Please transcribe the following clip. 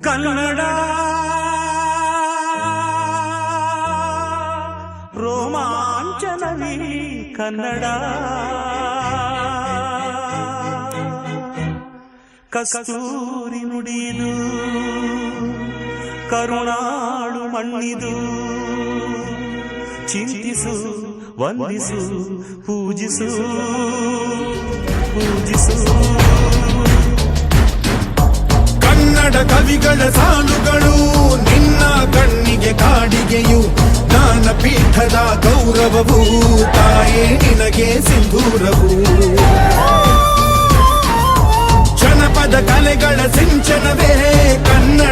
ಕನ್ನಡ ರೋಮಾಂಚನವೀ ಕನ್ನಡ ಕಸ್ತೂರಿ ನುಡಿದು ಕರುಣಾಳು ಮಣ್ಣಿದು ಚಿಂತಿಸು ವಂದಿಸು ಪೂಜಿಸು ಪೂಜಿಸು ಕನ್ನಡ ಕವಿಗಳ ಸಾಲುಗಳು ನಿನ್ನ ಕಣ್ಣಿಗೆ ಕಾಡಿಗೆಯು ಜ್ಞಾನಪೀಠದ ಗೌರವವು ತಾಯೇ ನಿನಗೆ ಸಿಂಧೂರವು ಜನಪದ ಕಲೆಗಳ ಸಿಂಚನವೇ ಕನ್ನಡ